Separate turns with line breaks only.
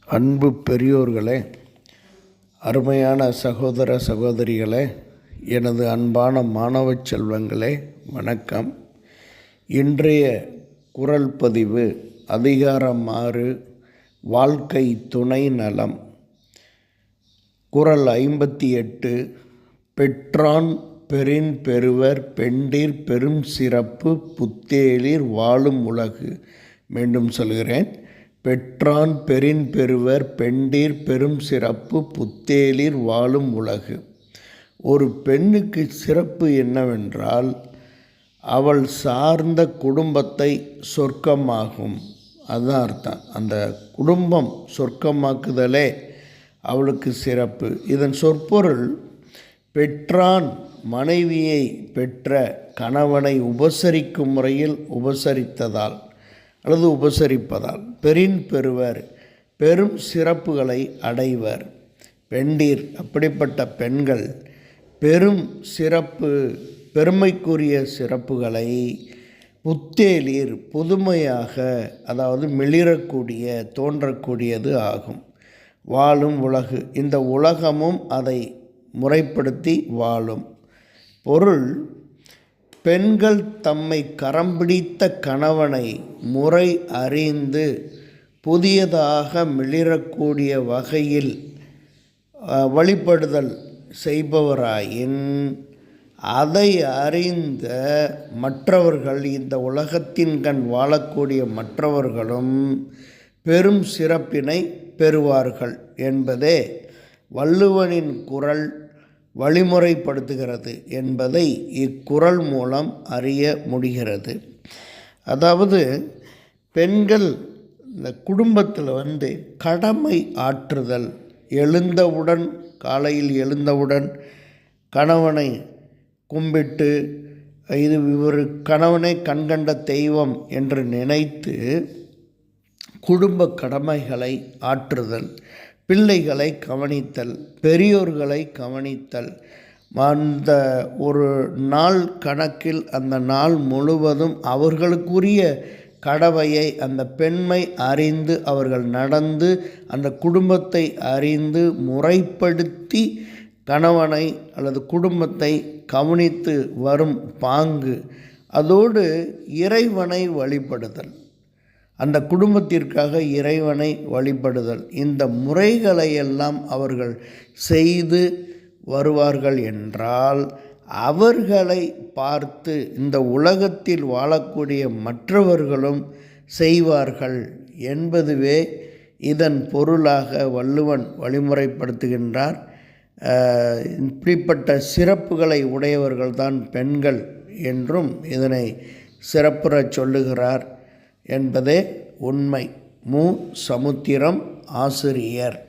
அன்பு பெரியோர்களே, அருமையான சகோதர சகோதரிகளே, எனது அன்பான மாணவ செல்வங்களே, வணக்கம். இன்றைய குறள் பதிவு அதிகாரம் 6, வாழ்க்கை துணை நலம். குறள் 58. பெற்றான் பெறின் பெறுவர் பெண்டிர் பெரும் சிறப்பு புத்தேளிர் வாழும் உலகு. மீண்டும் சொல்கிறேன். பெற்றான் பெறின் பெறுவர் பெண்டிர் பெரும் சிறப்பு புத்தேளிர் வாழும் உலகு. ஒரு பெண்ணுக்கு சிறப்பு என்னவென்றால், அவள் சார்ந்த குடும்பத்தை சொர்க்கமாகும். அதுதான் அர்த்தம். அந்த குடும்பம் சொர்க்கமாக்குதலே அவளுக்கு சிறப்பு. இதன் சொற்பொருள், பெற்றான் மனைவியை பெற்ற கணவனை உபசரிக்கும் முறையில் உபசரித்ததால் அல்லது உபசரிப்பதால். பெறின் பெறுவர் பெரும் சிறப்புகளை அடைவர். பெண்டிர் அப்படிப்பட்ட பெண்கள் பெரும் சிறப்பு பெருமைக்குரிய சிறப்புகளை புத்தேளிர் புதுமையாக, அதாவது மிளிரக்கூடிய தோன்றக்கூடியது ஆகும். வாழும் உலகு, இந்த உலகமும் அதை முறைப்படுத்தி வாழும். பொருள், பெண்கள் தம்மை கரம் பிடித்த கணவனை முறை அறிந்து புதியதாக மிளிரக்கூடிய வகையில் வழிபடுதல் செய்பவராயின், அதை அறிந்த மற்றவர்கள், இந்த உலகத்தின் கண் வாழக்கூடிய மற்றவர்களும் பெரும் சிறப்பினை பெறுவார்கள் என்பதே வள்ளுவனின் குறள் வழிமுறைப்படுத்துகிறது என்பதை இக்குறள் மூலம் அறிய முடிகிறது. அதாவது, பெண்கள் இந்த குடும்பத்தில் கடமை ஆற்றுதல், எழுந்தவுடன், காலையில் எழுந்தவுடன் கணவனை கும்பிட்டு, இது இவர் கணவனை கண்கண்ட தெய்வம் என்று நினைத்து குடும்ப கடமைகளை ஆற்றுதல், பிள்ளைகளை கவனித்தல், பெரியோர்களை கவனித்தல், அந்த ஒரு நாள் கணக்கில் அந்த நாள் முழுவதும் அவர்களுக்குரிய கடமையை அந்த பெண்மை அறிந்து அவர்கள் நடந்து அந்த குடும்பத்தை அறிந்து முறைப்படுத்தி கணவனை அல்லது குடும்பத்தை கவனித்து வரும் பாங்கு, அதோடு இறைவனை வழிபடுதல், அந்த குடும்பத்திற்காக இறைவனை வழிபடுதல், இந்த முறைகளையெல்லாம் அவர்கள் செய்து வருவார்கள் என்றால், அவர்களை பார்த்து இந்த உலகத்தில் வாழக்கூடிய மற்றவர்களும் செய்வார்கள் என்பதுவே இதன் பொருளாக வள்ளுவன் வழிமுறைப்படுத்துகின்றார். இப்படிப்பட்ட சிறப்புகளை உடையவர்கள்தான் பெண்கள் என்றும் இதனை சிறப்புறச் சொல்லுகிறார் என்பதே உண்மை. மு. சமுத்திரம், ஆசிரியர்.